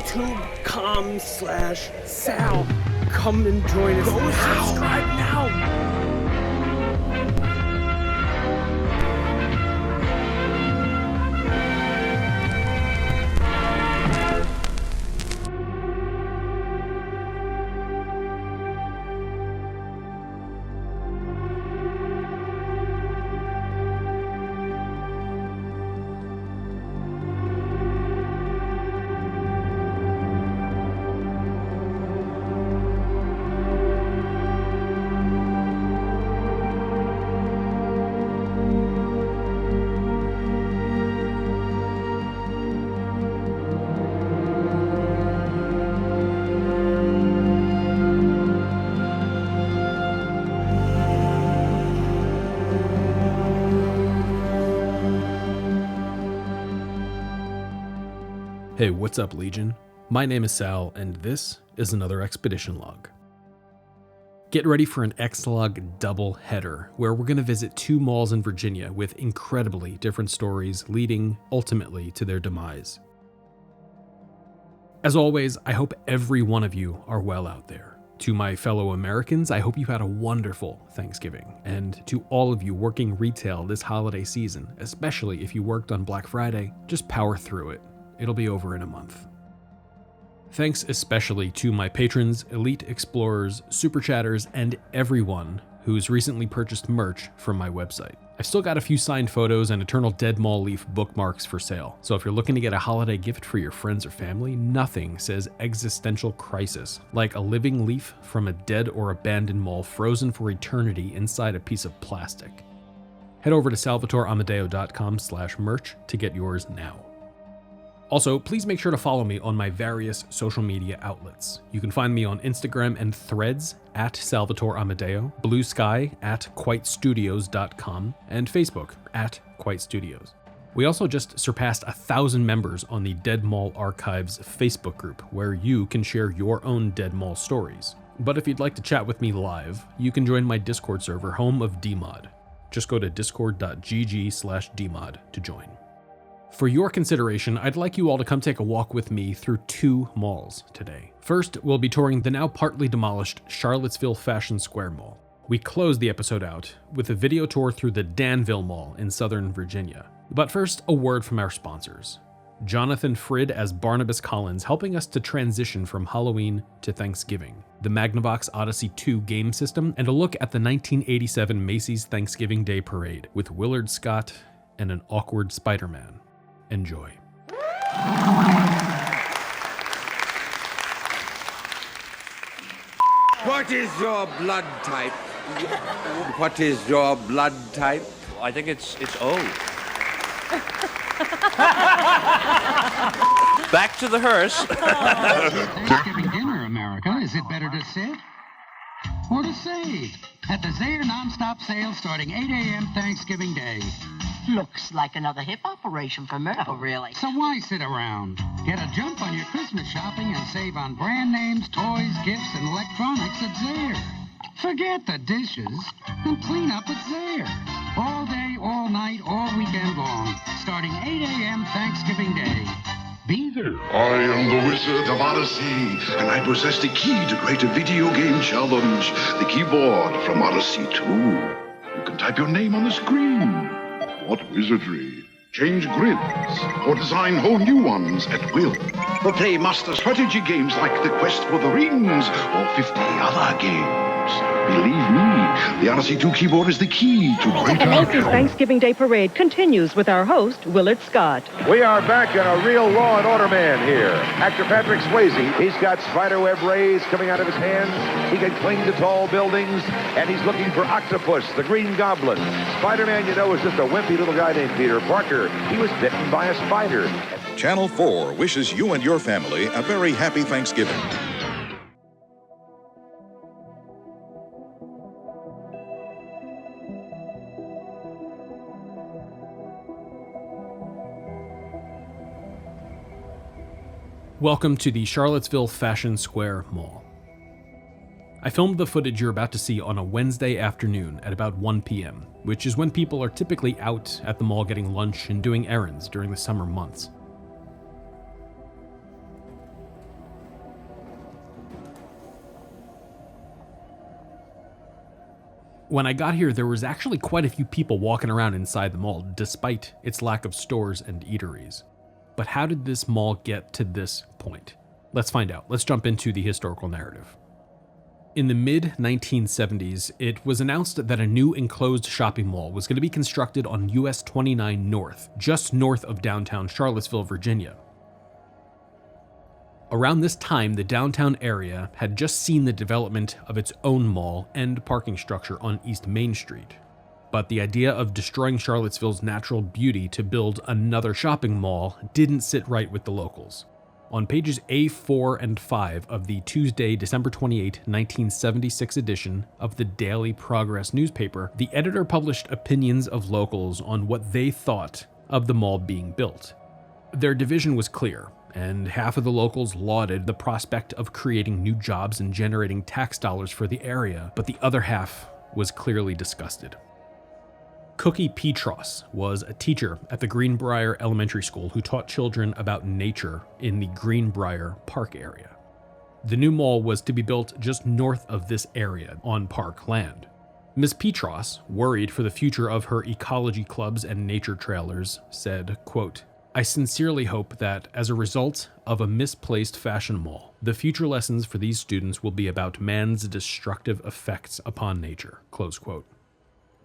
YouTube.com/Sal. Come and join us. Go subscribe now. Hey, what's up, Legion? My name is Sal, and this is another expedition log. Get ready for an ExLog double header, where we're going to visit 2 malls in Virginia with incredibly different stories leading ultimately to their demise. As always, I hope every one of you are well out there. To my fellow Americans, I hope you had a wonderful Thanksgiving. And to all of you working retail this holiday season, especially if you worked on Black Friday, just power through it. It'll be over in a month. Thanks especially to my patrons, elite explorers, super chatters, and everyone who's recently purchased merch from my website. I've still got a few signed photos and Eternal Dead Mall Leaf bookmarks for sale, so if you're looking to get a holiday gift for your friends or family, nothing says existential crisis like a living leaf from a dead or abandoned mall frozen for eternity inside a piece of plastic. Head over to salvatoreamadeo.com/merch to get yours now. Also, please make sure to follow me on my various social media outlets. You can find me on Instagram and Threads at Salvatore Amadeo, Blue Sky at quitestudios.com, and Facebook at Quite Studios. We also just surpassed 1,000 members on the Dead Mall Archives Facebook group, where you can share your own Dead Mall stories. But if you'd like to chat with me live, you can join my Discord server, home of DMod. Just go to discord.gg/dmod to join. For your consideration, I'd like you all to come take a walk with me through 2 malls today. First, we'll be touring the now partly demolished Charlottesville Fashion Square Mall. We closed the episode out with a video tour through the Danville Mall in Southern Virginia. But first, a word from our sponsors. Jonathan Frid as Barnabas Collins, helping us to transition from Halloween to Thanksgiving, the Magnavox Odyssey 2 game system, and a look at the 1987 Macy's Thanksgiving Day Parade with Willard Scott and an awkward Spider-Man. Enjoy. What is your blood type? What is your blood type? I think it's O. Back to the hearse. Thanksgiving dinner, America. Is it better to sit or to save? At the Zaire nonstop sale starting 8 a.m. Thanksgiving Day. Looks like another hip operation for Myrtle, really. So why sit around? Get a jump on your Christmas shopping and save on brand names, toys, gifts, and electronics at Zaire. Forget the dishes and clean up at Zaire. All day, all night, all weekend long. Starting 8 a.m. Thanksgiving Day. Be there. I am the Wizard of Odyssey, and I possess the key to create a video game challenge. The keyboard from Odyssey 2. You can type your name on the screen. What wizardry? Change grids or design whole new ones at will. Or play master strategy games like The Quest for the Rings or 50 other games. Believe me, the Odyssey 2 keyboard is the key to great The Macy's Thanksgiving Day Parade continues with our host, Willard Scott. We are back in a real Law and Order man here. Actor Patrick Swayze, he's got spiderweb rays coming out of his hands. He can cling to tall buildings, and he's looking for Octopus, the Green Goblin. Spider-Man, you know, is just a wimpy little guy named Peter Parker. He was bitten by a spider. Channel 4 wishes you and your family a very happy Thanksgiving. Welcome to the Charlottesville Fashion Square Mall. I filmed the footage you're about to see on a Wednesday afternoon at about 1 p.m., which is when people are typically out at the mall getting lunch and doing errands during the summer months. When I got here, there was actually quite a few people walking around inside the mall, despite its lack of stores and eateries. But how did this mall get to this point? Let's find out. Let's jump into the historical narrative. In the mid-1970s, it was announced that a new enclosed shopping mall was going to be constructed on US 29 North, just north of downtown Charlottesville, Virginia. Around this time, the downtown area had just seen the development of its own mall and parking structure on East Main Street. But the idea of destroying Charlottesville's natural beauty to build another shopping mall didn't sit right with the locals. On pages A4 and 5 of the Tuesday, December 28, 1976 edition of the Daily Progress newspaper, the editor published opinions of locals on what they thought of the mall being built. Their division was clear, and half of the locals lauded the prospect of creating new jobs and generating tax dollars for the area, but the other half was clearly disgusted. Cookie Petros was a teacher at the Greenbrier Elementary School who taught children about nature in the Greenbrier Park area. The new mall was to be built just north of this area on park land. Ms. Petros, worried for the future of her ecology clubs and nature trailers, said, quote, "I sincerely hope that, as a result of a misplaced fashion mall, the future lessons for these students will be about man's destructive effects upon nature," close quote.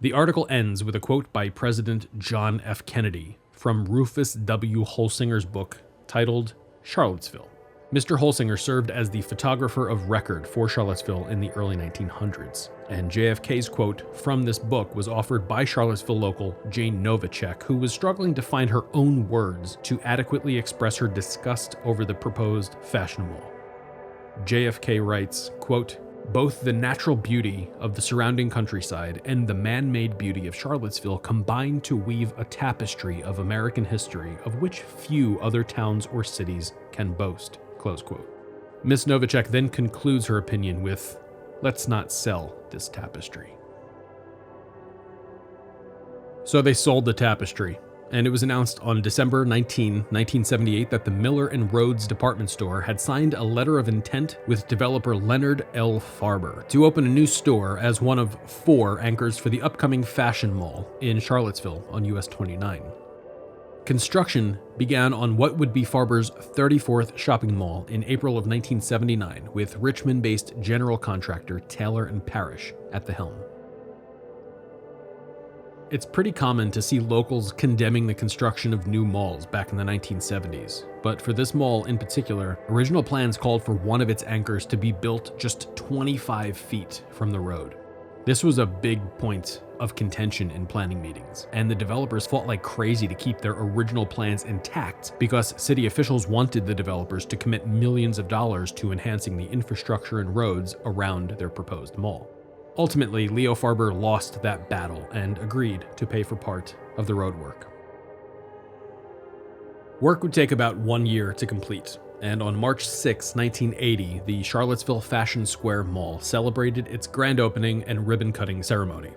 The article ends with a quote by President John F. Kennedy from Rufus W. Holsinger's book titled Charlottesville. Mr. Holsinger served as the photographer of record for Charlottesville in the early 1900s, and JFK's quote from this book was offered by Charlottesville local Jane Novacek, who was struggling to find her own words to adequately express her disgust over the proposed fashion mall. JFK writes, quote, "Both the natural beauty of the surrounding countryside and the man-made beauty of Charlottesville combine to weave a tapestry of American history of which few other towns or cities can boast," close quote. Ms. Novacek then concludes her opinion with, "Let's not sell this tapestry." So they sold the tapestry, and it was announced on December 19, 1978 that the Miller & Rhodes department store had signed a letter of intent with developer Leonard L. Farber to open a new store as one of 4 anchors for the upcoming fashion mall in Charlottesville on US 29. Construction began on what would be Farber's 34th shopping mall in April of 1979, with Richmond-based general contractor Taylor & Parrish at the helm. It's pretty common to see locals condemning the construction of new malls back in the 1970s, but for this mall in particular, original plans called for one of its anchors to be built just 25 feet from the road. This was a big point of contention in planning meetings, and the developers fought like crazy to keep their original plans intact because city officials wanted the developers to commit millions of dollars to enhancing the infrastructure and roads around their proposed mall. Ultimately, Leo Farber lost that battle and agreed to pay for part of the road work. Work would take about 1 year to complete, and on March 6, 1980, the Charlottesville Fashion Square Mall celebrated its grand opening and ribbon-cutting ceremony.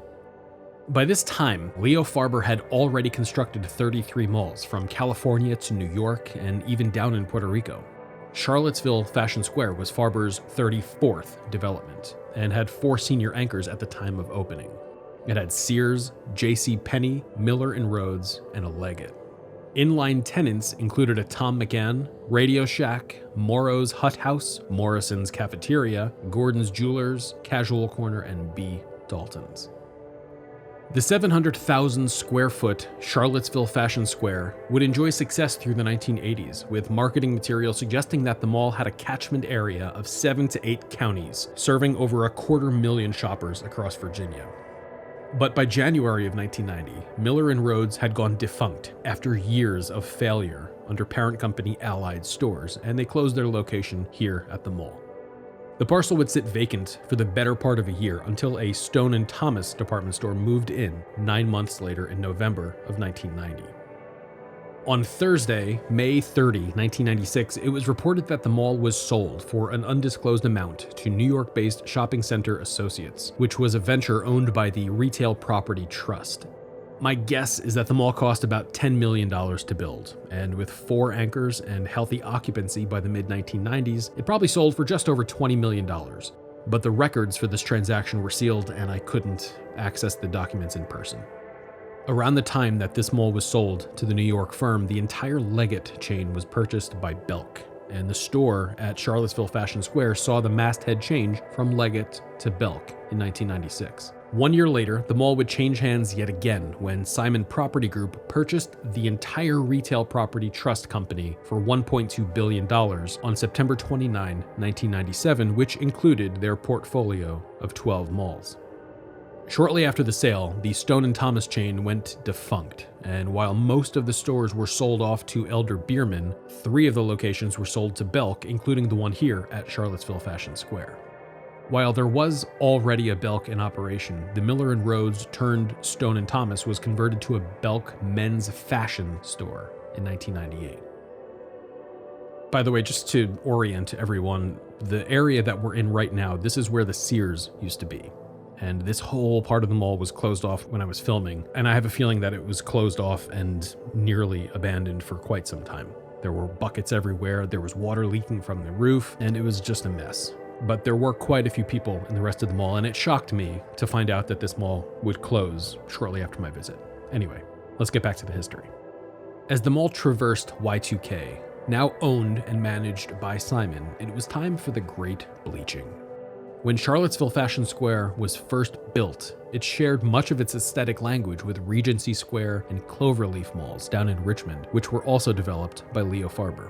By this time, Leo Farber had already constructed 33 malls from California to New York and even down in Puerto Rico. Charlottesville Fashion Square was Farber's 34th development and had 4 senior anchors at the time of opening. It had Sears, J.C. Penney, Miller & Rhodes, and a Leggett. Inline tenants included a Tom McAn, Radio Shack, Morrow's Hut House, Morrison's Cafeteria, Gordon's Jewelers, Casual Corner, and B. Dalton's. The 700,000 square foot Charlottesville Fashion Square would enjoy success through the 1980s, with marketing material suggesting that the mall had a catchment area of 7 to 8 counties, serving over 250,000 shoppers across Virginia. But by January of 1990, Miller & Rhodes had gone defunct after years of failure under parent company Allied Stores, and they closed their location here at the mall. The parcel would sit vacant for the better part of a year until a Stone & Thomas department store moved in 9 months later in November of 1990. On Thursday, May 30, 1996, it was reported that the mall was sold for an undisclosed amount to New York-based Shopping Center Associates, which was a venture owned by the Retail Property Trust. My guess is that the mall cost about $10 million to build, and with 4 anchors and healthy occupancy by the mid-1990s, it probably sold for just over $20 million, but the records for this transaction were sealed and I couldn't access the documents in person. Around the time that this mall was sold to the New York firm, the entire Leggett chain was purchased by Belk, and the store at Charlottesville Fashion Square saw the masthead change from Leggett to Belk in 1996. 1 year later, the mall would change hands yet again when Simon Property Group purchased the entire retail property trust company for $1.2 billion on September 29, 1997, which included their portfolio of 12 malls. Shortly after the sale, the Stone & Thomas chain went defunct, and while most of the stores were sold off to Elder Beerman, 3 of the locations were sold to Belk, including the one here at Charlottesville Fashion Square. While there was already a Belk in operation, the Miller & Rhodes turned Stone & Thomas was converted to a Belk men's fashion store in 1998. By the way, just to orient everyone, the area that we're in right now, this is where the Sears used to be. And this whole part of the mall was closed off when I was filming, and I have a feeling that it was closed off and nearly abandoned for quite some time. There were buckets everywhere, there was water leaking from the roof, and it was just a mess. But there were quite a few people in the rest of the mall, and it shocked me to find out that this mall would close shortly after my visit. Anyway, let's get back to the history. As the mall traversed Y2K, now owned and managed by Simon, it was time for the Great Bleaching. When Charlottesville Fashion Square was first built, it shared much of its aesthetic language with Regency Square and Cloverleaf malls down in Richmond, which were also developed by Leo Farber.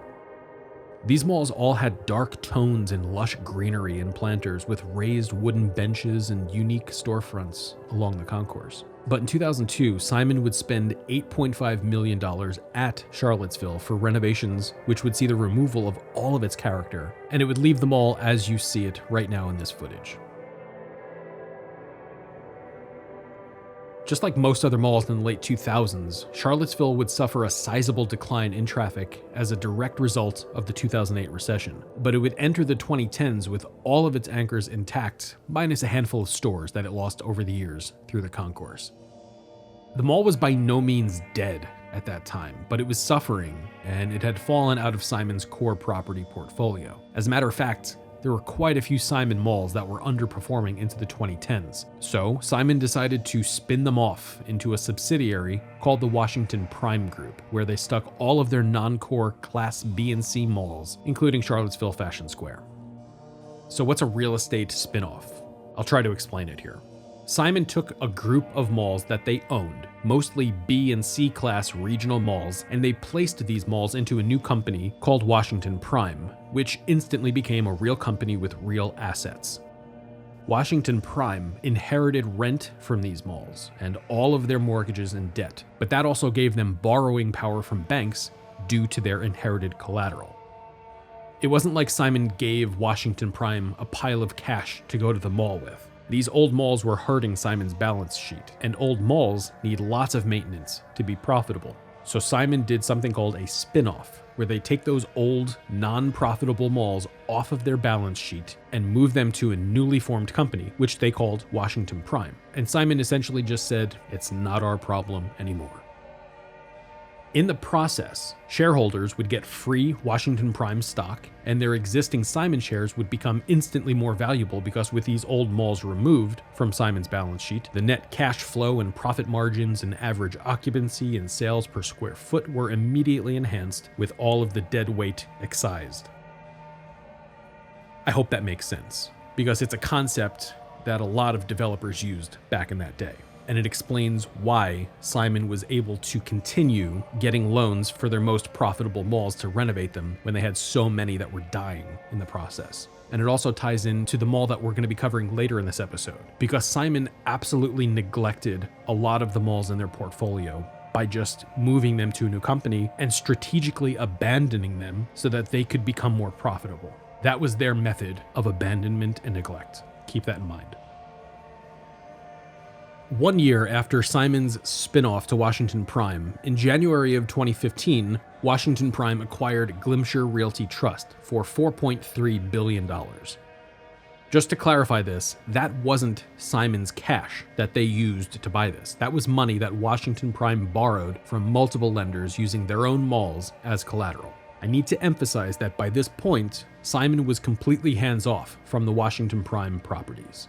These malls all had dark tones and lush greenery and planters with raised wooden benches and unique storefronts along the concourse. But in 2002, Simon would spend $8.5 million at Charlottesville for renovations, which would see the removal of all of its character, and it would leave the mall as you see it right now in this footage. Just like most other malls in the late 2000s, Charlottesville would suffer a sizable decline in traffic as a direct result of the 2008 recession, but it would enter the 2010s with all of its anchors intact, minus a handful of stores that it lost over the years through the concourse. The mall was by no means dead at that time, but it was suffering, and it had fallen out of Simon's core property portfolio. As a matter of fact, there were quite a few Simon malls that were underperforming into the 2010s. So Simon decided to spin them off into a subsidiary called the Washington Prime Group, where they stuck all of their non-core Class B and C malls, including Charlottesville Fashion Square. So what's a real estate spin-off? I'll try to explain it here. Simon took a group of malls that they owned, mostly B and C class regional malls, and they placed these malls into a new company called Washington Prime, which instantly became a real company with real assets. Washington Prime inherited rent from these malls and all of their mortgages and debt, but that also gave them borrowing power from banks due to their inherited collateral. It wasn't like Simon gave Washington Prime a pile of cash to go to the mall with. These old malls were hurting Simon's balance sheet, and old malls need lots of maintenance to be profitable. So Simon did something called a spin-off, where they take those old, non-profitable malls off of their balance sheet and move them to a newly formed company, which they called Washington Prime. And Simon essentially just said, it's not our problem anymore. In the process, shareholders would get free Washington Prime stock, and their existing Simon shares would become instantly more valuable because with these old malls removed from Simon's balance sheet, the net cash flow and profit margins and average occupancy and sales per square foot were immediately enhanced with all of the dead weight excised. I hope that makes sense, because it's a concept that a lot of developers used back in that day. And it explains why Simon was able to continue getting loans for their most profitable malls to renovate them when they had so many that were dying in the process. And it also ties into the mall that we're going to be covering later in this episode, because Simon absolutely neglected a lot of the malls in their portfolio by just moving them to a new company and strategically abandoning them so that they could become more profitable. That was their method of abandonment and neglect. Keep that in mind. 1 year after Simon's spin-off to Washington Prime, in January of 2015, Washington Prime acquired Glimcher Realty Trust for $4.3 billion. Just to clarify this, that wasn't Simon's cash that they used to buy this. That was money that Washington Prime borrowed from multiple lenders using their own malls as collateral. I need to emphasize that by this point, Simon was completely hands-off from the Washington Prime properties.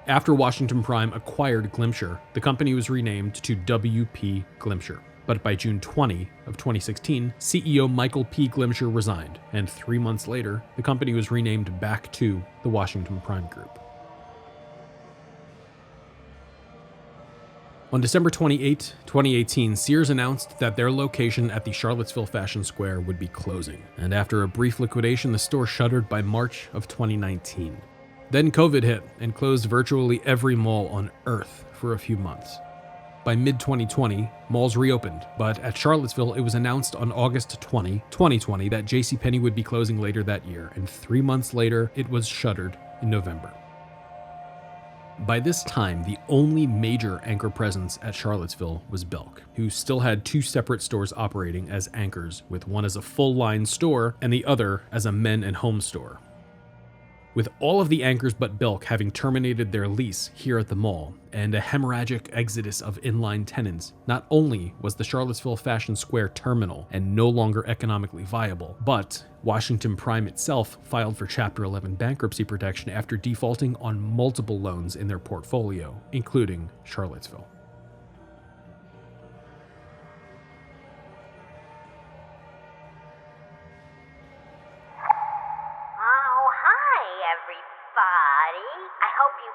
After Washington Prime acquired Glimcher, the company was renamed to WP Glimcher. But by June 20 of 2016, CEO Michael P. Glimcher resigned, and 3 months later, the company was renamed back to the Washington Prime Group. On December 28, 2018, Sears announced that their location at the Charlottesville Fashion Square would be closing, and after a brief liquidation, the store shuttered by March of 2019. Then COVID hit and closed virtually every mall on Earth for a few months. By mid-2020, malls reopened, but at Charlottesville, it was announced on August 20, 2020 that JCPenney would be closing later that year, and 3 months later, it was shuttered in November. By this time, the only major anchor presence at Charlottesville was Belk, who still had 2 separate stores operating as anchors, with one as a full-line store and the other as a men and home store. With all of the anchors but Belk having terminated their lease here at the mall, and a hemorrhagic exodus of inline tenants, not only was the Charlottesville Fashion Square terminal and no longer economically viable, but Washington Prime itself filed for Chapter 11 bankruptcy protection after defaulting on multiple loans in their portfolio, including Charlottesville.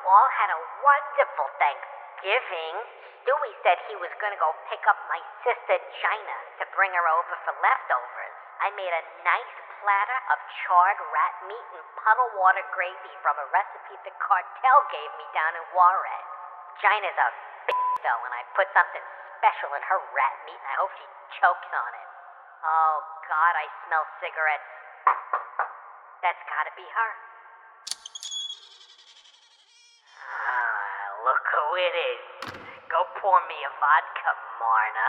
all had a wonderful Thanksgiving. Stewie said he was going to go pick up my sister China to bring her over for leftovers. I made a nice platter of charred rat meat and puddle water gravy from a recipe the cartel gave me down in Juarez. China's a bitch though, and I put something special in her rat meat, and I hope she chokes on it. Oh God, I smell cigarettes. That's gotta be her. Look who it is. Go pour me a vodka, Marna.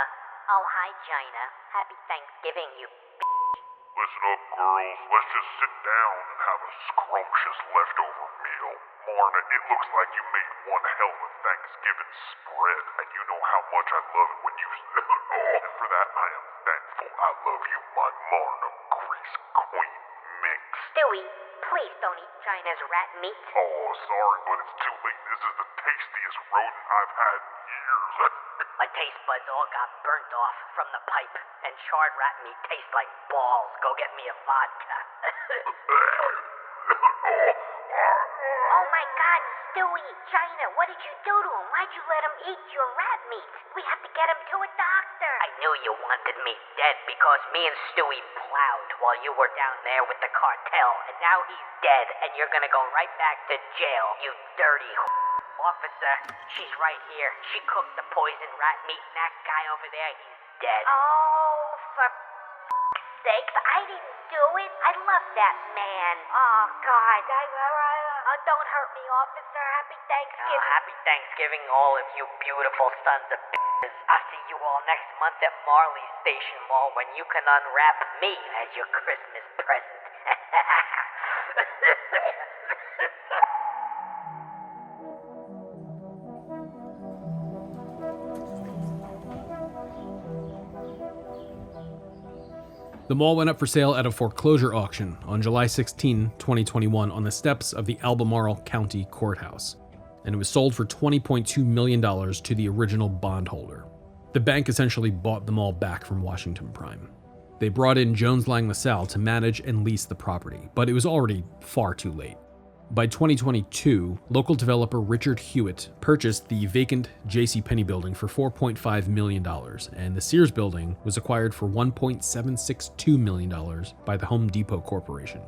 Oh, hi, China. Happy Thanksgiving, you bitch. Listen up, girls. Let's just sit down and have a scrumptious leftover meal. Marna, it looks like you made one hell of a Thanksgiving spread, and you know how much I love it when you... and for that, I am thankful. I love you, my Marna, grease queen minx. Stewie, please don't eat China's rat meat. Oh, sorry, but it's too late. This is the tastiest rodent I've had in years. My taste buds all got burnt off from the pipe, and charred rat meat tastes like balls. Go get me a vodka. Oh my God, Stewie, China, what did you do to him? Why'd you let him eat your rat meat? We have to get him to a doctor. I knew you wanted me dead because me and Stewie plowed while you were down there with the cartel, and now he's dead, and you're gonna go right back to jail, you dirty officer. She's right here. She cooked the poison rat meat, and that guy over there, he's dead. Oh, for sakes, I didn't do it. I love that man. Oh, God. Don't hurt me, officer. Happy Thanksgiving. Happy Thanksgiving, all of you beautiful sons of bitches. I'll see you all next month at Marley's Station Mall when you can unwrap me as your Christmas present. The mall went up for sale at a foreclosure auction on July 16, 2021 on the steps of the Albemarle County Courthouse, and it was sold for $20.2 million to the original bondholder. The bank essentially bought the mall back from Washington Prime. They brought in Jones Lang LaSalle to manage and lease the property, but it was already far too late. By 2022, local developer Richard Hewitt purchased the vacant JCPenney building for $4.5 million, and the Sears building was acquired for $1.762 million by the Home Depot Corporation.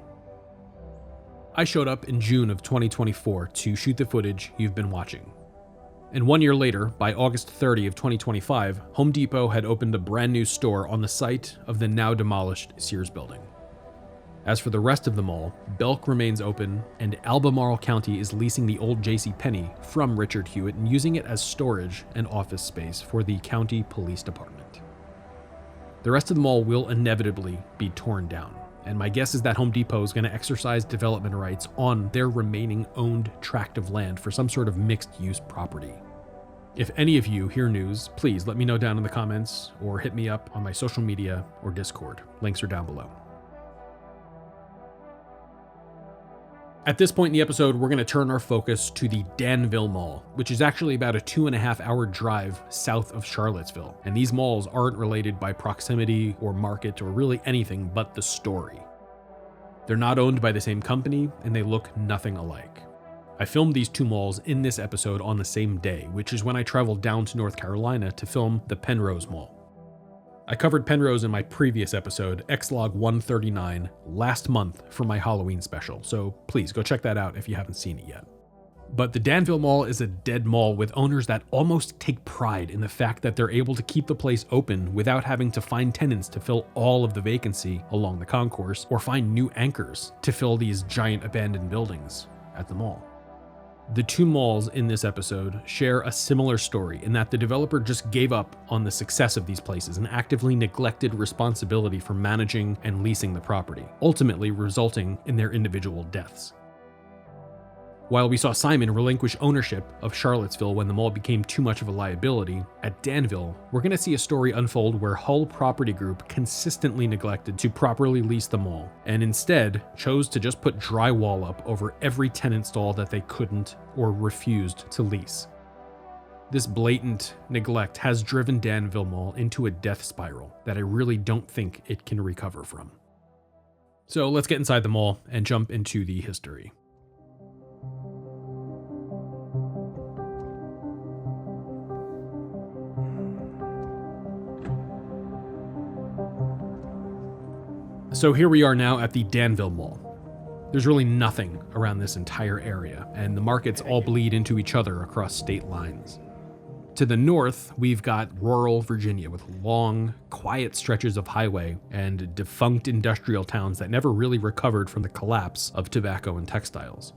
I showed up in June of 2024 to shoot the footage you've been watching. And 1 year later, by August 30 of 2025, Home Depot had opened a brand new store on the site of the now demolished Sears building. As for the rest of the mall, Belk remains open, and Albemarle County is leasing the old JCPenney from Richard Hewitt and using it as storage and office space for the county police department. The rest of the mall will inevitably be torn down, and my guess is that Home Depot is going to exercise development rights on their remaining owned tract of land for some sort of mixed-use property. If any of you hear news, please let me know down in the comments or hit me up on my social media or Discord. Links are down below. At this point in the episode, we're going to turn our focus to the Danville Mall, which is actually about a 2.5-hour drive south of Charlottesville. And these malls aren't related by proximity or market or really anything but the story. They're not owned by the same company, and they look nothing alike. I filmed these two malls in this episode on the same day, which is when I traveled down to North Carolina to film the Penrose Mall. I covered Penrose in my previous episode, ExLog 139, last month for my Halloween special, so please go check that out if you haven't seen it yet. But the Danville Mall is a dead mall with owners that almost take pride in the fact that they're able to keep the place open without having to find tenants to fill all of the vacancy along the concourse or find new anchors to fill these giant abandoned buildings at the mall. The two malls in this episode share a similar story in that the developer just gave up on the success of these places and actively neglected responsibility for managing and leasing the property, ultimately resulting in their individual deaths. While we saw Simon relinquish ownership of Charlottesville when the mall became too much of a liability, at Danville, we're going to see a story unfold where Hull Property Group consistently neglected to properly lease the mall, and instead chose to just put drywall up over every tenant stall that they couldn't or refused to lease. This blatant neglect has driven Danville Mall into a death spiral that I really don't think it can recover from. So let's get inside the mall and jump into the history. So here we are now at the Danville Mall. There's really nothing around this entire area, and the markets all bleed into each other across state lines. To the north, we've got rural Virginia with long, quiet stretches of highway and defunct industrial towns that never really recovered from the collapse of tobacco and textiles.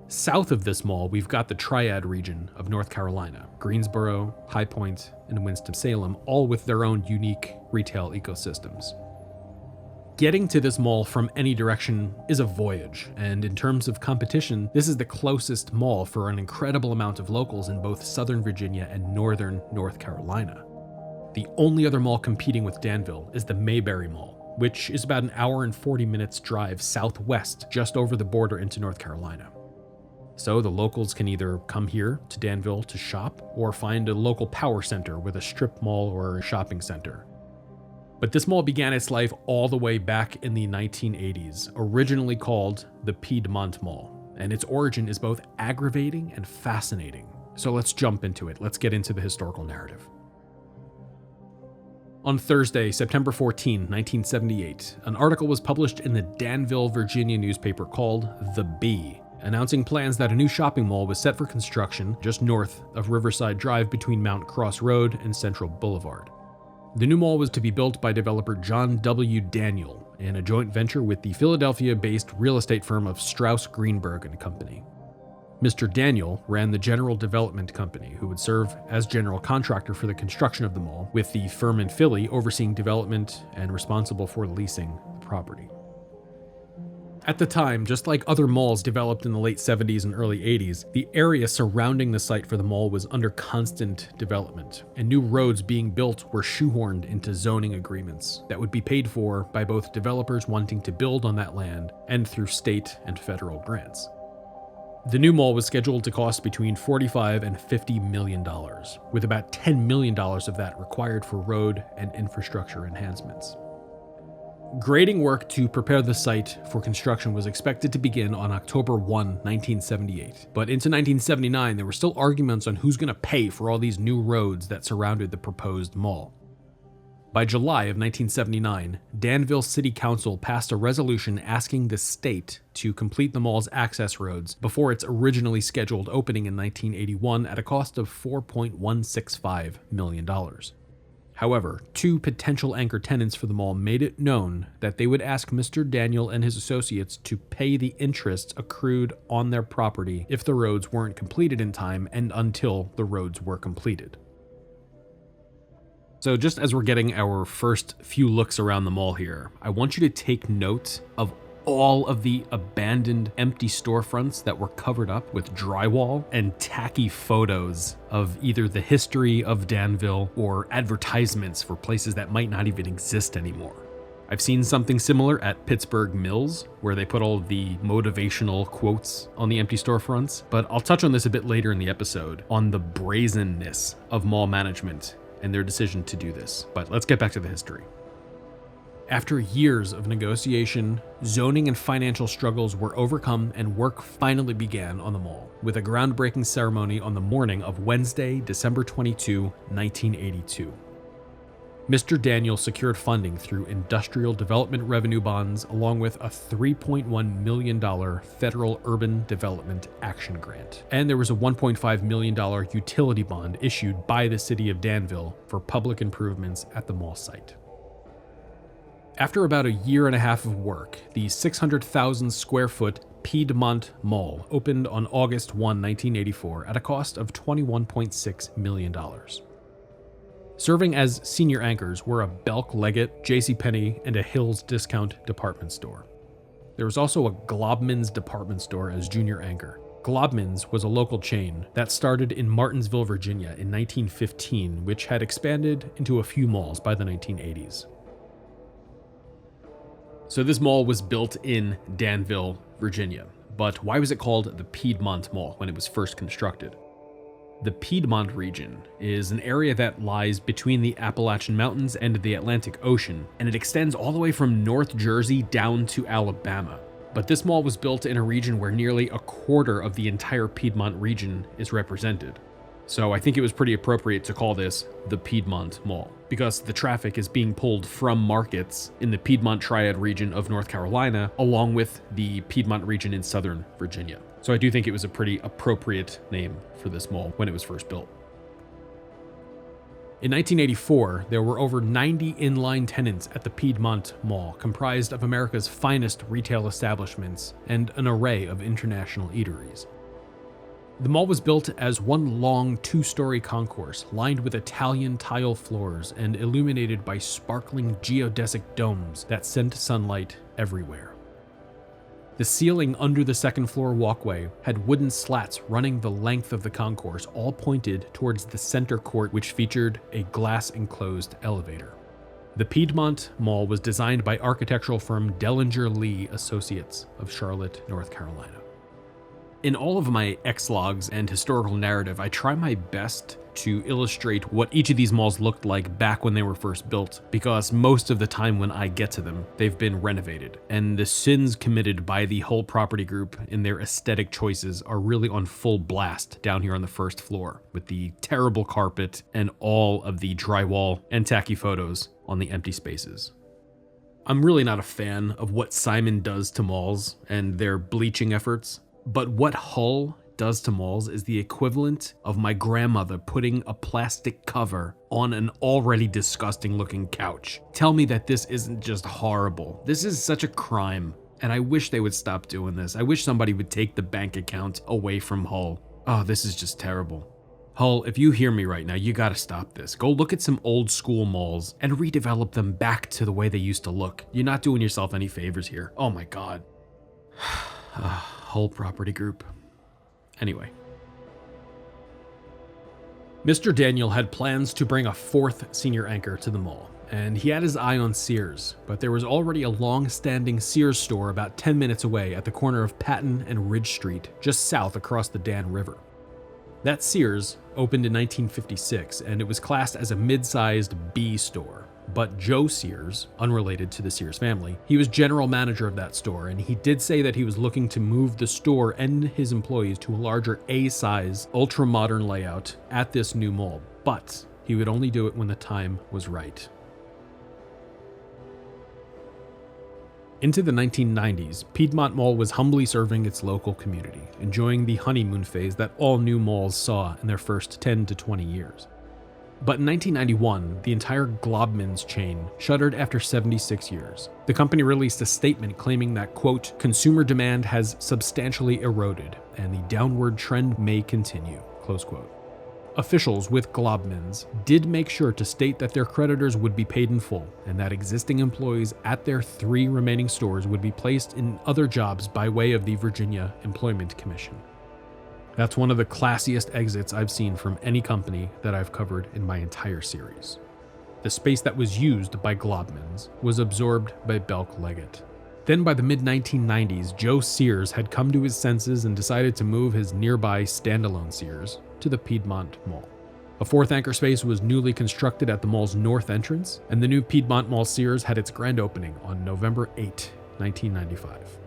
South of this mall, we've got the Triad region of North Carolina, Greensboro, High Point, and Winston-Salem, all with their own unique retail ecosystems. Getting to this mall from any direction is a voyage, and in terms of competition, this is the closest mall for an incredible amount of locals in both Southern Virginia and Northern North Carolina. The only other mall competing with Danville is the Mayberry Mall, which is about an hour and 40 minutes drive southwest just over the border into North Carolina. So the locals can either come here to Danville to shop or find a local power center with a strip mall or a shopping center. But this mall began its life all the way back in the 1980s, originally called the Piedmont Mall, and its origin is both aggravating and fascinating. So let's jump into it. Let's get into the historical narrative. On Thursday, September 14, 1978, an article was published in the Danville, Virginia newspaper called The Bee, announcing plans that a new shopping mall was set for construction just north of Riverside Drive between Mount Cross Road and Central Boulevard. The new mall was to be built by developer John W. Daniel in a joint venture with the Philadelphia-based real estate firm of Strauss Greenberg and Company. Mr. Daniel ran the General Development Company, who would serve as general contractor for the construction of the mall, with the firm in Philly overseeing development and responsible for leasing the property. At the time, just like other malls developed in the late 70s and early 80s, the area surrounding the site for the mall was under constant development, and new roads being built were shoehorned into zoning agreements that would be paid for by both developers wanting to build on that land and through state and federal grants. The new mall was scheduled to cost between $45 and $50 million, with about $10 million of that required for road and infrastructure enhancements. Grading work to prepare the site for construction was expected to begin on October 1, 1978, but into 1979 there were still arguments on who's going to pay for all these new roads that surrounded the proposed mall. By July of 1979, Danville City Council passed a resolution asking the state to complete the mall's access roads before its originally scheduled opening in 1981 at a cost of $4.165 million. However, two potential anchor tenants for the mall made it known that they would ask Mr. Daniel and his associates to pay the interest accrued on their property if the roads weren't completed in time and until the roads were completed. So just as we're getting our first few looks around the mall here, I want you to take note of all of the abandoned empty storefronts that were covered up with drywall and tacky photos of either the history of Danville or advertisements for places that might not even exist anymore. I've seen something similar at Pittsburgh Mills, where they put all of the motivational quotes on the empty storefronts, but I'll touch on this a bit later in the episode, on the brazenness of mall management and their decision to do this. But let's get back to the history. After years of negotiation, zoning and financial struggles were overcome and work finally began on the mall, with a groundbreaking ceremony on the morning of Wednesday, December 22, 1982. Mr. Daniel secured funding through Industrial Development Revenue Bonds along with a $3.1 million Federal Urban Development Action Grant. And there was a $1.5 million utility bond issued by the city of Danville for public improvements at the mall site. After about a year and a half of work, the 600,000 square foot Piedmont Mall opened on August 1, 1984 at a cost of $21.6 million. Serving as senior anchors were a Belk Leggett, JCPenney, and a Hills Discount department store. There was also a Globman's department store as junior anchor. Globman's was a local chain that started in Martinsville, Virginia in 1915, which had expanded into a few malls by the 1980s. So this mall was built in Danville, Virginia, but why was it called the Piedmont Mall when it was first constructed? The Piedmont region is an area that lies between the Appalachian Mountains and the Atlantic Ocean, and it extends all the way from North Jersey down to Alabama. But this mall was built in a region where nearly a quarter of the entire Piedmont region is represented. So I think it was pretty appropriate to call this the Piedmont Mall, because the traffic is being pulled from markets in the Piedmont Triad region of North Carolina, along with the Piedmont region in Southern Virginia. So I do think it was a pretty appropriate name for this mall when it was first built. In 1984, there were over 90 inline tenants at the Piedmont Mall, comprised of America's finest retail establishments and an array of international eateries. The mall was built as one long two-story concourse lined with Italian tile floors and illuminated by sparkling geodesic domes that sent sunlight everywhere. The ceiling under the second floor walkway had wooden slats running the length of the concourse, all pointed towards the center court, which featured a glass-enclosed elevator. The Piedmont Mall was designed by architectural firm Dellinger Lee Associates of Charlotte, North Carolina. In all of my ExLogs and historical narrative, I try my best to illustrate what each of these malls looked like back when they were first built, because most of the time when I get to them, they've been renovated, and the sins committed by the Hull Property Group in their aesthetic choices are really on full blast down here on the first floor, with the terrible carpet and all of the drywall and tacky photos on the empty spaces. I'm really not a fan of what Simon does to malls and their bleaching efforts, but what Hull does to malls is the equivalent of my grandmother putting a plastic cover on an already disgusting looking couch. Tell me that this isn't just horrible. This is such a crime, and I wish they would stop doing this. I wish somebody would take the bank account away from Hull. Oh, this is just terrible. Hull, if you hear me right now, you gotta stop this. Go look at some old school malls and redevelop them back to the way they used to look. You're not doing yourself any favors here. Oh my God. Hull Property Group. Anyway. Mr. Daniel had plans to bring a fourth senior anchor to the mall, and he had his eye on Sears, but there was already a long-standing Sears store about 10 minutes away at the corner of Patton and Ridge Street, just south across the Dan River. That Sears opened in 1956, and it was classed as a mid-sized B store. But Joe Sears, unrelated to the Sears family, he was general manager of that store, and he did say that he was looking to move the store and his employees to a larger A-size, ultra-modern layout at this new mall, but he would only do it when the time was right. Into the 1990s, Piedmont Mall was humbly serving its local community, enjoying the honeymoon phase that all new malls saw in their first 10 to 20 years. But in 1991, the entire Globman's chain shuttered after 76 years. The company released a statement claiming that, quote, consumer demand has substantially eroded and the downward trend may continue, close quote. Officials with Globmans did make sure to state that their creditors would be paid in full and that existing employees at their 3 remaining stores would be placed in other jobs by way of the Virginia Employment Commission. That's one of the classiest exits I've seen from any company that I've covered in my entire series. The space that was used by Globmans was absorbed by Belk Leggett. Then by the mid-1990s, Joe Sears had come to his senses and decided to move his nearby standalone Sears to the Piedmont Mall. A 4th anchor space was newly constructed at the mall's north entrance, and the new Piedmont Mall Sears had its grand opening on November 8, 1995.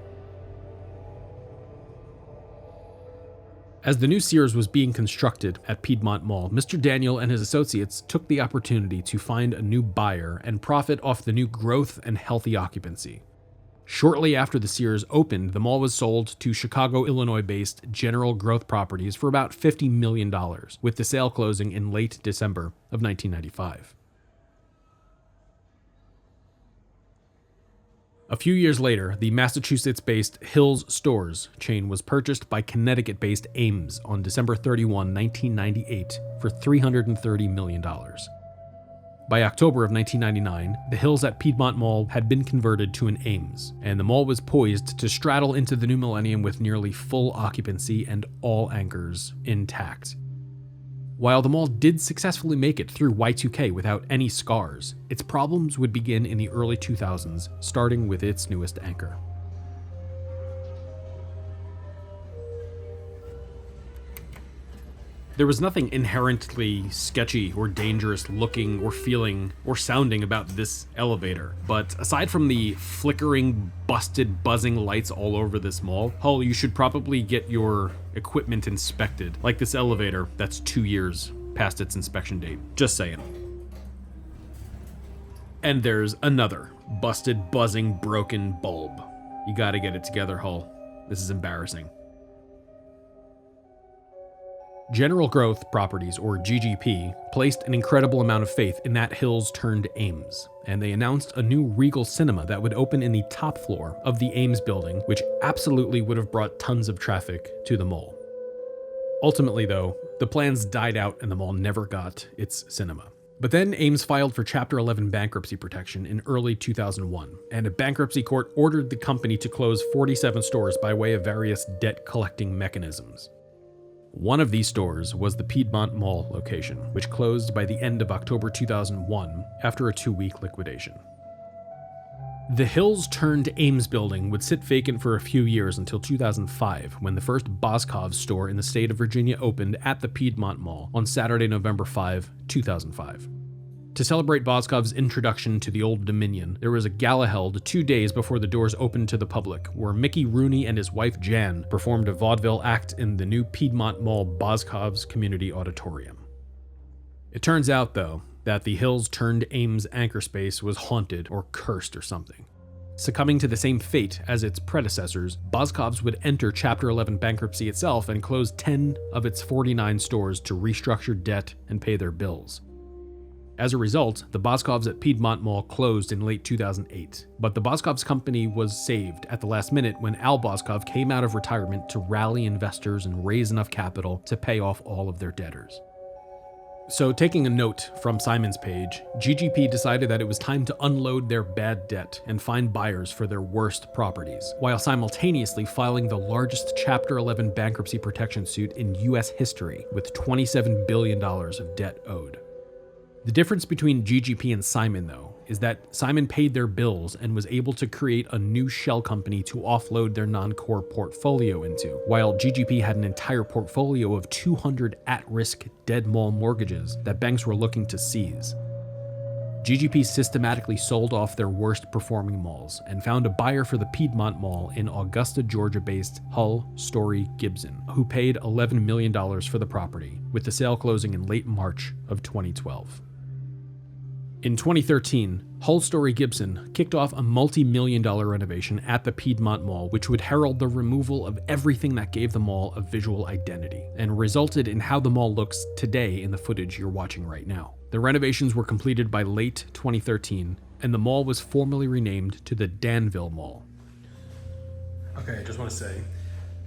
As the new Sears was being constructed at Piedmont Mall, Mr. Daniel and his associates took the opportunity to find a new buyer and profit off the new growth and healthy occupancy. Shortly after the Sears opened, the mall was sold to Chicago, Illinois-based General Growth Properties for about $50 million, with the sale closing in late December of 1995. A few years later, the Massachusetts-based Hills Stores chain was purchased by Connecticut-based Ames on December 31, 1998 for $330 million. By October of 1999, the Hills at Piedmont Mall had been converted to an Ames, and the mall was poised to straddle into the new millennium with nearly full occupancy and all anchors intact. While the mall did successfully make it through Y2K without any scars, its problems would begin in the early 2000s, starting with its newest anchor. There was nothing inherently sketchy or dangerous looking or feeling or sounding about this elevator, but aside from the flickering, busted, buzzing lights all over this mall, Hull, you should probably get your equipment inspected, like this elevator that's 2 years past its inspection date. Just saying. And there's another busted, buzzing, broken bulb. You gotta get it together, Hull. This is embarrassing. General Growth Properties, or GGP, placed an incredible amount of faith in that Hills turned Ames, and they announced a new Regal cinema that would open in the top floor of the Ames building, which absolutely would have brought tons of traffic to the mall. Ultimately, though, the plans died out and the mall never got its cinema. But then Ames filed for Chapter 11 bankruptcy protection in early 2001, and a bankruptcy court ordered the company to close 47 stores by way of various debt-collecting mechanisms. One of these stores was the Piedmont Mall location, which closed by the end of October 2001 after a 2-week liquidation. The Hills turned Ames building would sit vacant for a few years until 2005, when the first Boscov's store in the state of Virginia opened at the Piedmont Mall on Saturday, November 5, 2005. To celebrate Boscov's introduction to the Old Dominion, there was a gala held 2 days before the doors opened to the public, where Mickey Rooney and his wife Jan performed a vaudeville act in the new Piedmont Mall Boscov's Community Auditorium. It turns out, though, that the Hills turned Ames anchor space was haunted or cursed or something. Succumbing to the same fate as its predecessors, Boscov's would enter Chapter 11 bankruptcy itself and close 10 of its 49 stores to restructure debt and pay their bills. As a result, the Boscov's at Piedmont Mall closed in late 2008, but the Boscov's company was saved at the last minute when Al Boscov came out of retirement to rally investors and raise enough capital to pay off all of their debtors. So, taking a note from Simon's page, GGP decided that it was time to unload their bad debt and find buyers for their worst properties, while simultaneously filing the largest Chapter 11 bankruptcy protection suit in US history, with $27 billion of debt owed. The difference between GGP and Simon, though, is that Simon paid their bills and was able to create a new shell company to offload their non-core portfolio into, while GGP had an entire portfolio of 200 at-risk dead mall mortgages that banks were looking to seize. GGP systematically sold off their worst-performing malls and found a buyer for the Piedmont Mall in Augusta, Georgia-based Hull Story Gibson, who paid $11 million for the property, with the sale closing in late March of 2012. In 2013, Hull Story Gibson kicked off a multi-million-dollar renovation at the Piedmont Mall, which would herald the removal of everything that gave the mall a visual identity, and resulted in how the mall looks today in the footage you're watching right now. The renovations were completed by late 2013, and the mall was formally renamed to the Danville Mall. Okay, I just want to say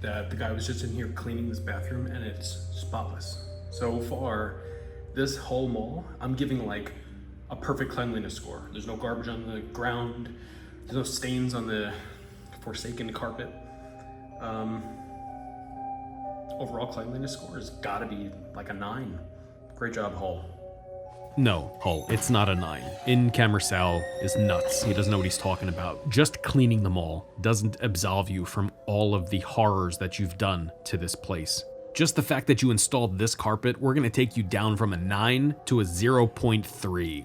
that the guy was just in here cleaning this bathroom, and it's spotless. So far, this whole mall, I'm giving like a perfect cleanliness score. There's no garbage on the ground. There's no stains on the forsaken carpet. Overall cleanliness score has gotta be like a 9. Great job, Hull. No, Hull, it's not a 9. In-camera Sal is nuts. He doesn't know what he's talking about. Just cleaning the mall doesn't absolve you from all of the horrors that you've done to this place. Just the fact that you installed this carpet, we're gonna take you down from a 9 to a 0.3.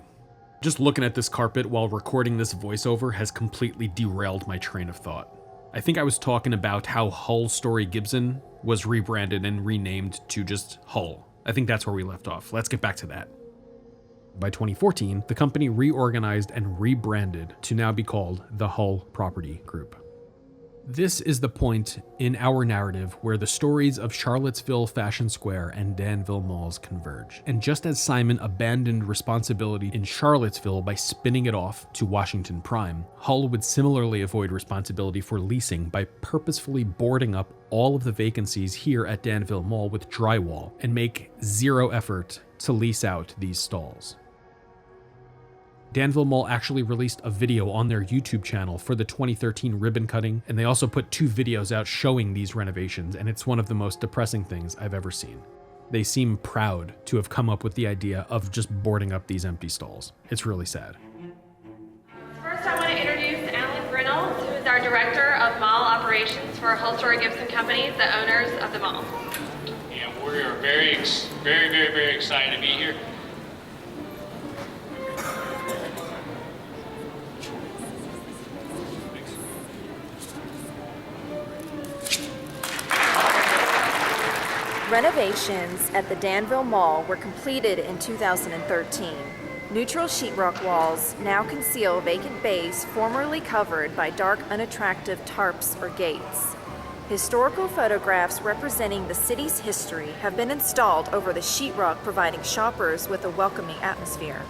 Just looking at this carpet while recording this voiceover has completely derailed my train of thought. I think I was talking about how Hull Story Gibson was rebranded and renamed to just Hull. I think that's where we left off. Let's get back to that. By 2014, the company reorganized and rebranded to now be called the Hull Property Group. This is the point in our narrative where the stories of Charlottesville Fashion Square and Danville malls converge. And just as Simon abandoned responsibility in Charlottesville by spinning it off to Washington Prime, Hull would similarly avoid responsibility for leasing by purposefully boarding up all of the vacancies here at Danville Mall with drywall and make zero effort to lease out these stalls. Danville Mall actually released a video on their YouTube channel for the 2013 ribbon cutting, and they also put 2 videos out showing these renovations, and it's one of the most depressing things I've ever seen. They seem proud to have come up with the idea of just boarding up these empty stalls. It's really sad. First, I want to introduce Alan Reynolds, who is our Director of Mall Operations for Hull Story Gibson Company, the owners of the mall. Yeah, we are very excited to be here. Renovations at the Danville Mall were completed in 2013. Neutral sheetrock walls now conceal vacant bays formerly covered by dark, unattractive tarps or gates. Historical photographs representing the city's history have been installed over the sheetrock, providing shoppers with a welcoming atmosphere.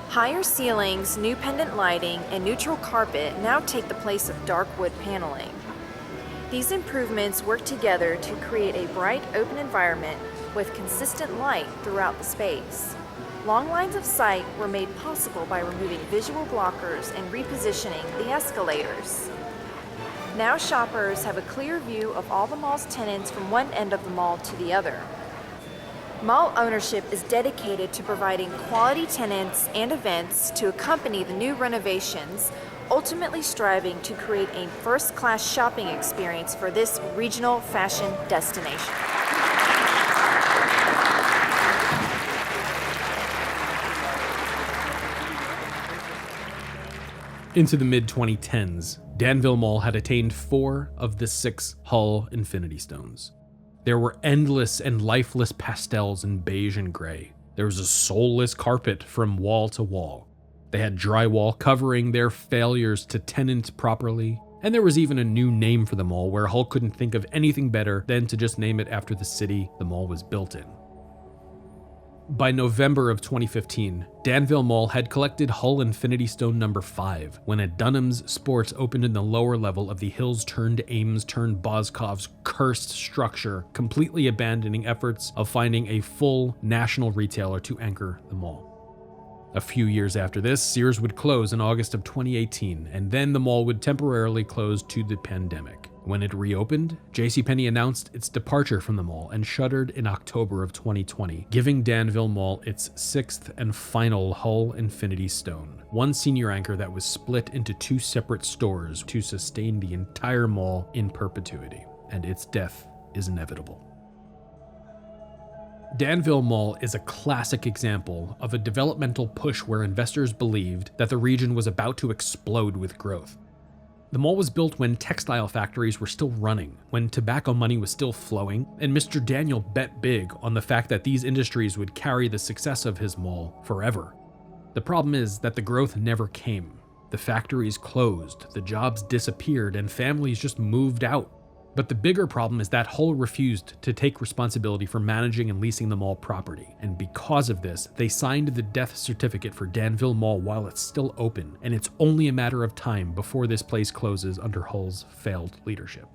Higher ceilings, new pendant lighting, and neutral carpet now take the place of dark wood paneling. These improvements work together to create a bright, open environment with consistent light throughout the space. Long lines of sight were made possible by removing visual blockers and repositioning the escalators. Now shoppers have a clear view of all the mall's tenants from one end of the mall to the other. Mall ownership is dedicated to providing quality tenants and events to accompany the new renovations, ultimately striving to create a first-class shopping experience for this regional fashion destination. Into the mid-2010s, Danville Mall had attained 4 of the 6 Hull Infinity Stones. There were endless and lifeless pastels in beige and gray. There was a soulless carpet from wall to wall. They had drywall covering their failures to tenant properly, and there was even a new name for the mall where Hull couldn't think of anything better than to just name it after the city the mall was built in. By November of 2015, Danville Mall had collected Hull Infinity Stone number 5 when a Dunham's Sports opened in the lower level of the Hills-turned-Ames-turned-Boscov's cursed structure, completely abandoning efforts of finding a full national retailer to anchor the mall. A few years after this, Sears would close in August of 2018, and then the mall would temporarily close to the pandemic. When it reopened, JCPenney announced its departure from the mall and shuttered in October of 2020, giving Danville Mall its 6th and final Hull Infinity Stone, one senior anchor that was split into 2 separate stores to sustain the entire mall in perpetuity, and its death is inevitable. Danville Mall is a classic example of a developmental push where investors believed that the region was about to explode with growth. The mall was built when textile factories were still running, when tobacco money was still flowing, and Mr. Daniel bet big on the fact that these industries would carry the success of his mall forever. The problem is that the growth never came. The factories closed, the jobs disappeared, and families just moved out. But the bigger problem is that Hull refused to take responsibility for managing and leasing the mall property, and because of this, they signed the death certificate for Danville Mall while it's still open, and it's only a matter of time before this place closes under Hull's failed leadership.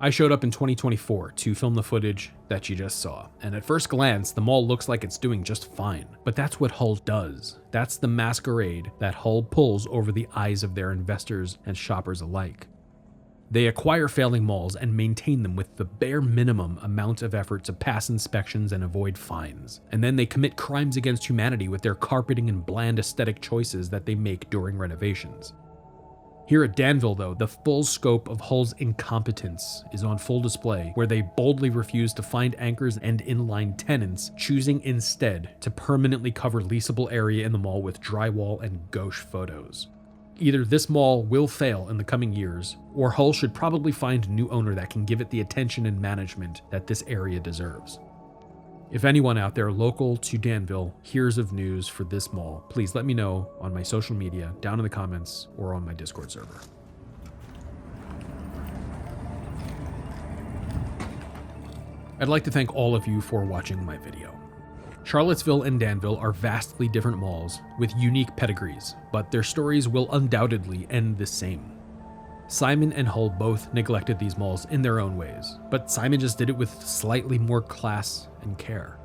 I showed up in 2024 to film the footage that you just saw, and at first glance, the mall looks like it's doing just fine. But that's what Hull does. That's the masquerade that Hull pulls over the eyes of their investors and shoppers alike. They acquire failing malls and maintain them with the bare minimum amount of effort to pass inspections and avoid fines. And then they commit crimes against humanity with their carpeting and bland aesthetic choices that they make during renovations. Here at Danville, though, the full scope of Hull's incompetence is on full display, where they boldly refuse to find anchors and inline tenants, choosing instead to permanently cover leasable area in the mall with drywall and gauche photos. Either this mall will fail in the coming years, or Hull should probably find a new owner that can give it the attention and management that this area deserves. If anyone out there local to Danville hears of news for this mall, please let me know on my social media, down in the comments, or on my Discord server. I'd like to thank all of you for watching my video. Charlottesville and Danville are vastly different malls with unique pedigrees, but their stories will undoubtedly end the same. Simon and Hull both neglected these malls in their own ways, but Simon just did it with slightly more class and care.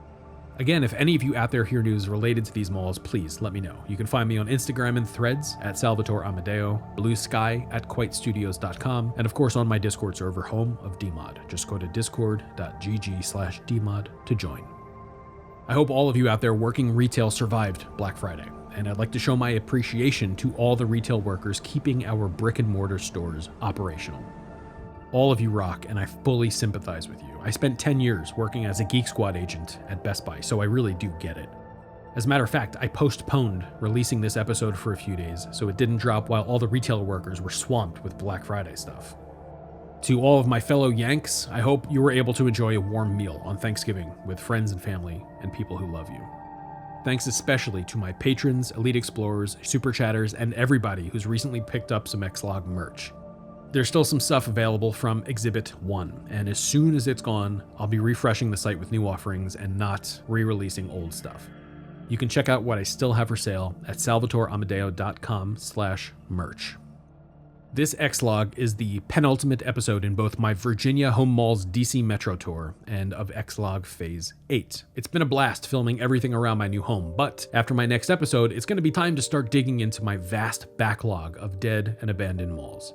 Again, if any of you out there hear news related to these malls, please let me know. You can find me on Instagram and Threads at Salvatore Amadeo, Blue Sky at QuiteStudios.com, and of course on my Discord server, home of DMod. Just go to discord.gg/DMod to join. I hope all of you out there working retail survived Black Friday, and I'd like to show my appreciation to all the retail workers keeping our brick and mortar stores operational. All of you rock, and I fully sympathize with you. I spent 10 years working as a Geek Squad agent at Best Buy, so I really do get it. As a matter of fact, I postponed releasing this episode for a few days, so it didn't drop while all the retail workers were swamped with Black Friday stuff. To all of my fellow Yanks, I hope you were able to enjoy a warm meal on Thanksgiving with friends and family and people who love you. Thanks especially to my patrons, Elite Explorers, Super Chatters, and everybody who's recently picked up some ExLog merch. There's still some stuff available from Exhibit 1, and as soon as it's gone, I'll be refreshing the site with new offerings and not re-releasing old stuff. You can check out what I still have for sale at salvatoreamadeo.com/merch. This ExLog is the penultimate episode in both my Virginia Home Mall's DC Metro tour and of ExLog Phase 8. It's been a blast filming everything around my new home, but after my next episode, it's going to be time to start digging into my vast backlog of dead and abandoned malls.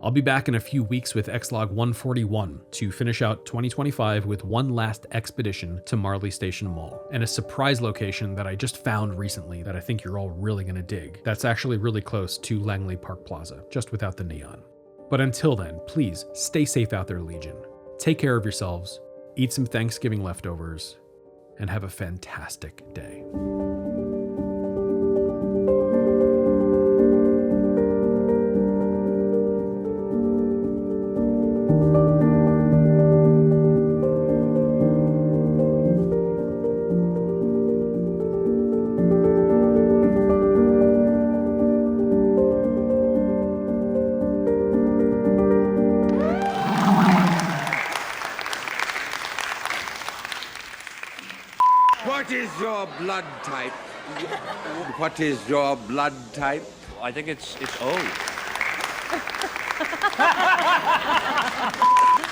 I'll be back in a few weeks with ExLog 141 to finish out 2025 with one last expedition to Marley Station Mall, and a surprise location that I just found recently that I think you're all really going to dig. That's actually really close to Langley Park Plaza, just without the neon. But until then, please stay safe out there, Legion. Take care of yourselves, eat some Thanksgiving leftovers, and have a fantastic day. What is your blood type? What is your blood type? I think it's O.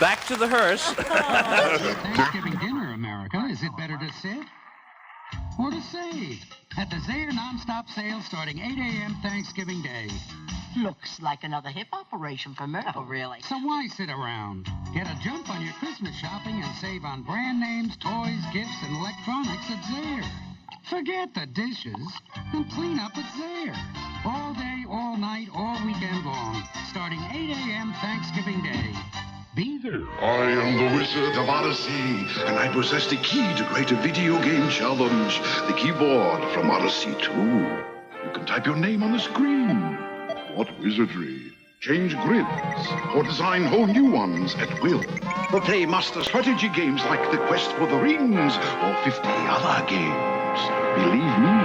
Back to the hearse. Thanksgiving dinner, America. Is it better to sit or to save? At the Zaire nonstop sale starting 8 a.m. Thanksgiving Day. Looks like another hip operation for Myrtle, really. So why sit around? Get a jump on your Christmas shopping and save on brand names, toys, gifts, and electronics at Zaire. Forget the dishes and clean up at Zaire. All day, all night, all weekend long. Starting 8 a.m. Thanksgiving Day. Be there. I am the Wizard of Odyssey, and I possess the key to create a video game challenge. The keyboard from Odyssey 2. You can type your name on the screen. What wizardry? Change grids or design whole new ones at will. Or play master strategy games like The Quest for the Rings or 50 other games. Believe me,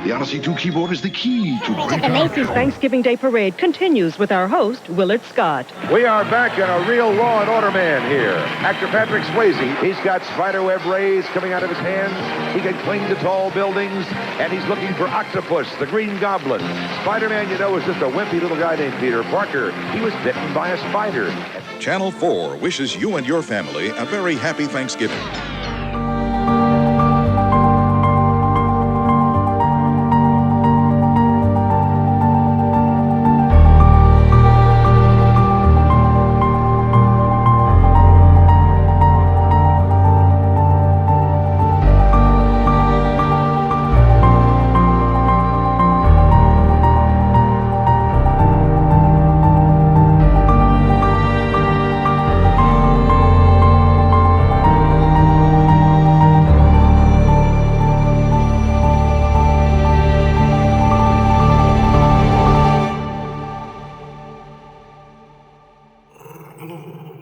the Odyssey 2 keyboard is the key to greater... The Macy's Thanksgiving Day Parade continues with our host, Willard Scott. We are back in a real law and order man here. Actor Patrick Swayze, he's got spiderweb rays coming out of his hands. He can cling to tall buildings, and he's looking for Octopus, the Green Goblin. Spider-Man, you know, is just a wimpy little guy named Peter Parker. He was bitten by a spider. Channel 4 wishes you and your family a very happy Thanksgiving. Mm-hmm.